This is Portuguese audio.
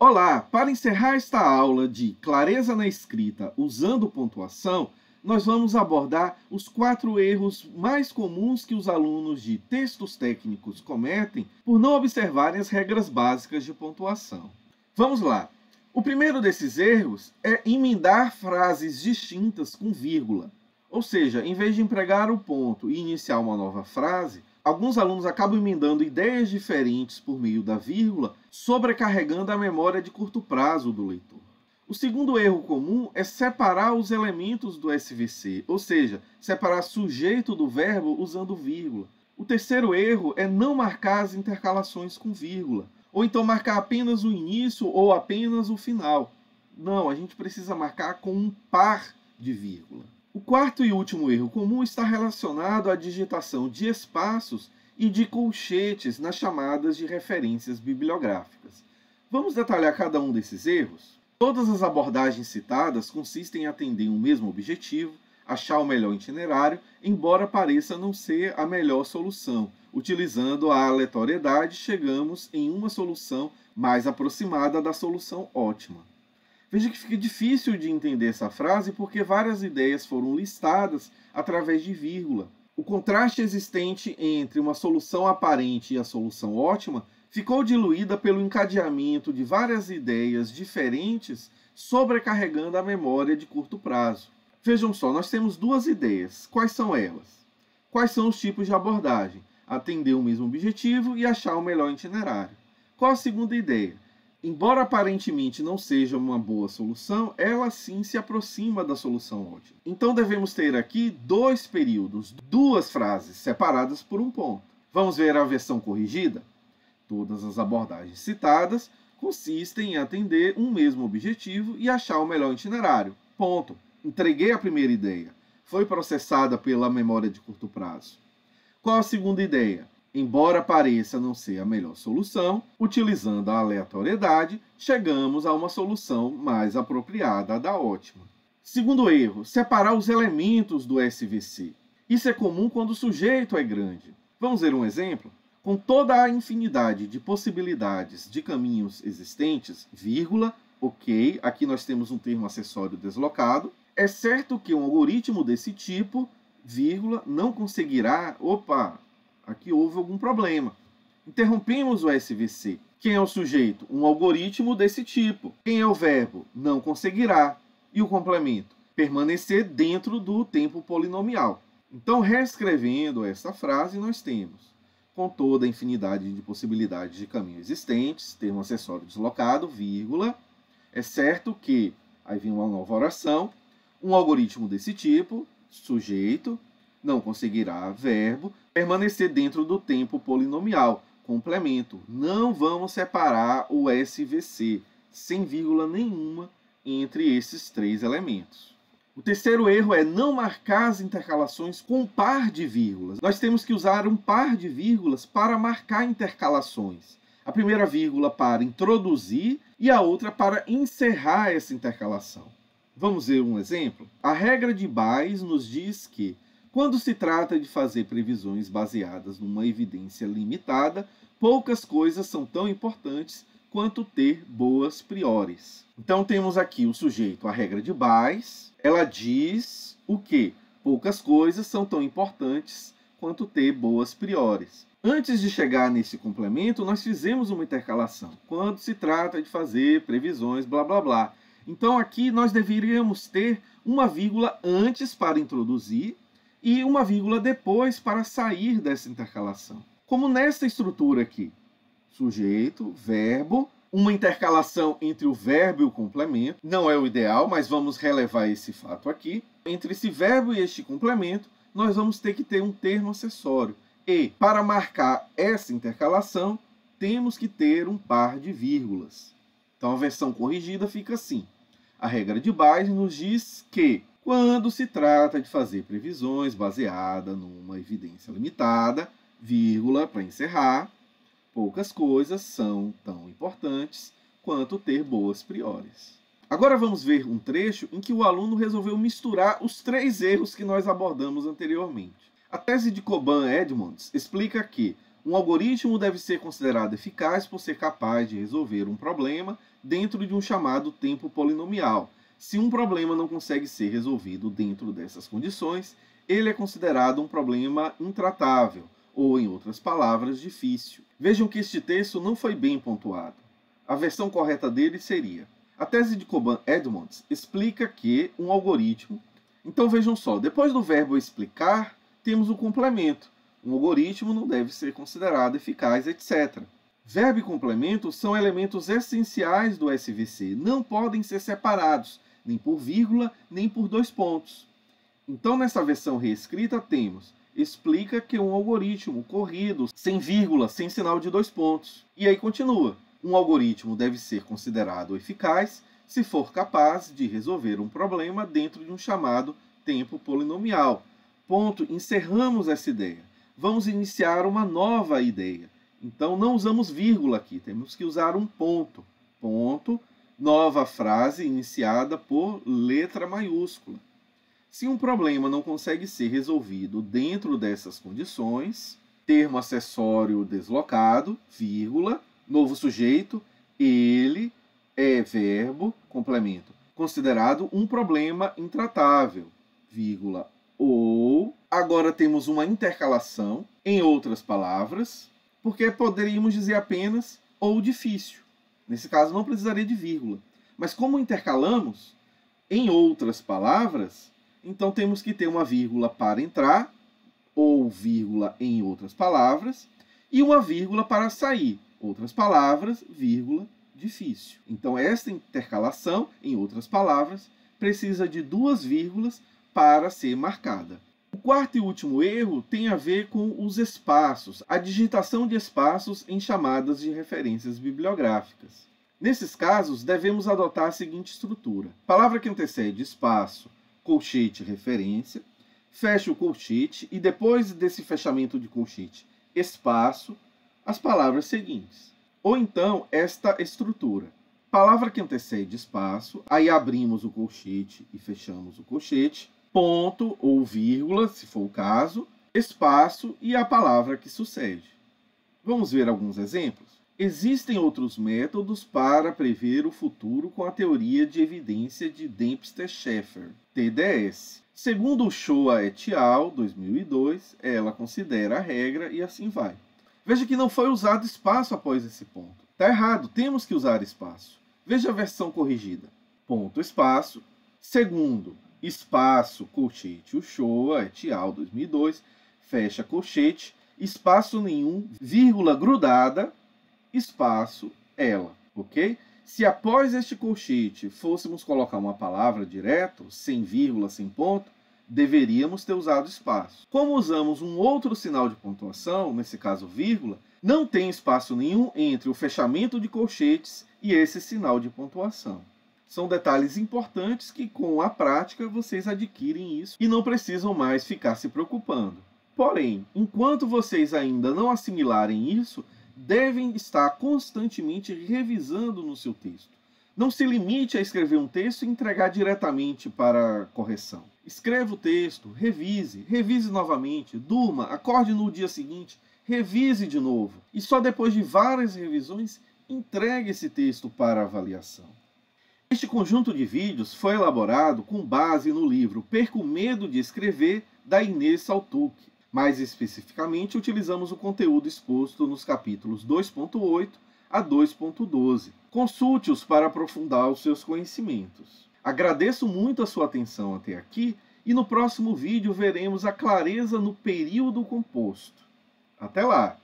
Olá! Para encerrar esta aula de clareza na escrita usando pontuação, nós vamos abordar os 4 erros mais comuns que os alunos de textos técnicos cometem por não observarem as regras básicas de pontuação. Vamos lá! O primeiro desses erros é emendar frases distintas com vírgula. Ou seja, em vez de empregar o ponto e iniciar uma nova frase, alguns alunos acabam emendando ideias diferentes por meio da vírgula, sobrecarregando a memória de curto prazo do leitor. O segundo erro comum é separar os elementos do SVC, ou seja, separar sujeito do verbo usando vírgula. O terceiro erro é não marcar as intercalações com vírgula, ou então marcar apenas o início ou apenas o final. Não, a gente precisa marcar com um par de vírgula. O quarto e último erro comum está relacionado à digitação de espaços e de colchetes nas chamadas de referências bibliográficas. Vamos detalhar cada um desses erros? Todas as abordagens citadas consistem em atender um mesmo objetivo, achar o melhor itinerário, embora pareça não ser a melhor solução. Utilizando a aleatoriedade, chegamos em uma solução mais aproximada da solução ótima. Veja que fica difícil de entender essa frase porque várias ideias foram listadas através de vírgula. O contraste existente entre uma solução aparente e a solução ótima ficou diluída pelo encadeamento de várias ideias diferentes, sobrecarregando a memória de curto prazo. Vejam só, nós temos 2 ideias. Quais são elas? Quais são os tipos de abordagem? Atender o mesmo objetivo e achar o melhor itinerário. Qual a segunda ideia? Embora aparentemente não seja uma boa solução, ela sim se aproxima da solução ótima. Então devemos ter aqui 2 períodos, 2 frases separadas por um ponto. Vamos ver a versão corrigida? Todas as abordagens citadas consistem em atender um mesmo objetivo e achar o melhor itinerário. Ponto. Entreguei a primeira ideia. Foi processada pela memória de curto prazo. Qual a segunda ideia? Embora pareça não ser a melhor solução, utilizando a aleatoriedade, chegamos a uma solução mais apropriada da ótima. Segundo erro, separar os elementos do SVC. Isso é comum quando o sujeito é grande. Vamos ver um exemplo? Com toda a infinidade de possibilidades de caminhos existentes, vírgula, ok, aqui nós temos um termo acessório deslocado, é certo que um algoritmo desse tipo, vírgula, não conseguirá, aqui houve algum problema. Interrompemos o SVC. Quem é o sujeito? Um algoritmo desse tipo. Quem é o verbo? Não conseguirá. E o complemento? Permanecer dentro do tempo polinomial. Então, reescrevendo essa frase, nós temos, com toda a infinidade de possibilidades de caminho existentes, termo acessório deslocado, vírgula, é certo que, aí vem uma nova oração, um algoritmo desse tipo, sujeito, não conseguirá, verbo, permanecer dentro do tempo polinomial, complemento. Não vamos separar o SVC, sem vírgula nenhuma, entre esses 3 elementos. O terceiro erro é não marcar as intercalações com um par de vírgulas. Nós temos que usar um par de vírgulas para marcar intercalações. A primeira vírgula para introduzir e a outra para encerrar essa intercalação. Vamos ver um exemplo? A regra de Bayes nos diz que quando se trata de fazer previsões baseadas numa evidência limitada, poucas coisas são tão importantes quanto ter boas priores. Então temos aqui o sujeito, a regra de Bayes. Ela diz o quê? Poucas coisas são tão importantes quanto ter boas priores. Antes de chegar nesse complemento, nós fizemos uma intercalação. Quando se trata de fazer previsões, blá, blá, blá. Então aqui nós deveríamos ter uma vírgula antes para introduzir e uma vírgula depois para sair dessa intercalação. Como nesta estrutura aqui, sujeito, verbo, uma intercalação entre o verbo e o complemento, não é o ideal, mas vamos relevar esse fato aqui. Entre esse verbo e este complemento, nós vamos ter que ter um termo acessório. E, para marcar essa intercalação, temos que ter um par de vírgulas. Então a versão corrigida fica assim. A regra de Bayes nos diz que quando se trata de fazer previsões baseada numa evidência limitada, vírgula para encerrar, poucas coisas são tão importantes quanto ter boas priores. Agora vamos ver um trecho em que o aluno resolveu misturar os 3 erros que nós abordamos anteriormente. A tese de Coban-Edmonds explica que um algoritmo deve ser considerado eficaz por ser capaz de resolver um problema dentro de um chamado tempo polinomial. Se um problema não consegue ser resolvido dentro dessas condições, ele é considerado um problema intratável, ou, em outras palavras, difícil. Vejam que este texto não foi bem pontuado. A versão correta dele seria: a tese de Coban-Edmonds explica que um algoritmo... Então vejam só, depois do verbo explicar, temos o complemento. Um algoritmo não deve ser considerado eficaz, etc. Verbo e complemento são elementos essenciais do SVC, não podem ser separados, nem por vírgula, nem por dois pontos. Então, nessa versão reescrita, temos: explica que um algoritmo corrido, sem vírgula, sem sinal de dois pontos. E aí continua: um algoritmo deve ser considerado eficaz se for capaz de resolver um problema dentro de um chamado tempo polinomial. Ponto, encerramos essa ideia. Vamos iniciar uma nova ideia. Então, não usamos vírgula aqui, temos que usar um ponto. Ponto, nova frase iniciada por letra maiúscula. Se um problema não consegue ser resolvido dentro dessas condições, termo acessório deslocado, vírgula, novo sujeito, ele é verbo, complemento, considerado um problema intratável, vírgula, ou... Agora temos uma intercalação, em outras palavras, porque poderíamos dizer apenas ou difícil. Nesse caso não precisaria de vírgula. Mas como intercalamos, em outras palavras, então temos que ter uma vírgula para entrar, ou vírgula em outras palavras, e uma vírgula para sair, outras palavras, vírgula, difícil. Então esta intercalação, em outras palavras, precisa de duas vírgulas para ser marcada. O quarto e último erro tem a ver com os espaços, a digitação de espaços em chamadas de referências bibliográficas. Nesses casos, devemos adotar a seguinte estrutura: palavra que antecede espaço, colchete, referência, fecha o colchete e depois desse fechamento de colchete, espaço, as palavras seguintes. Ou então, esta estrutura: palavra que antecede espaço, aí abrimos o colchete e fechamos o colchete, ponto ou vírgula, se for o caso, espaço e a palavra que sucede. Vamos ver alguns exemplos? Existem outros métodos para prever o futuro com a teoria de evidência de Dempster-Sheffer, TDS. Segundo o Shoa et al., 2002, ela considera a regra e assim vai. Veja que não foi usado espaço após esse ponto. Está errado, temos que usar espaço. Veja a versão corrigida. Ponto, espaço. Segundo, espaço, colchete, o Shoa et al., 2002, fecha colchete, espaço nenhum, vírgula grudada, espaço, ela, ok? Se após este colchete fôssemos colocar uma palavra direto, sem vírgula, sem ponto, deveríamos ter usado espaço. Como usamos um outro sinal de pontuação, nesse caso vírgula, não tem espaço nenhum entre o fechamento de colchetes e esse sinal de pontuação. São detalhes importantes que, com a prática, vocês adquirem isso e não precisam mais ficar se preocupando. Porém, enquanto vocês ainda não assimilarem isso, devem estar constantemente revisando no seu texto. Não se limite a escrever um texto e entregar diretamente para correção. Escreva o texto, revise novamente, durma, acorde no dia seguinte, revise de novo. E só depois de várias revisões, entregue esse texto para avaliação. Este conjunto de vídeos foi elaborado com base no livro Perca o Medo de Escrever, da Inês Saltuc. Mais especificamente, utilizamos o conteúdo exposto nos capítulos 2.8 a 2.12. Consulte-os para aprofundar os seus conhecimentos. Agradeço muito a sua atenção até aqui e no próximo vídeo veremos a clareza no período composto. Até lá!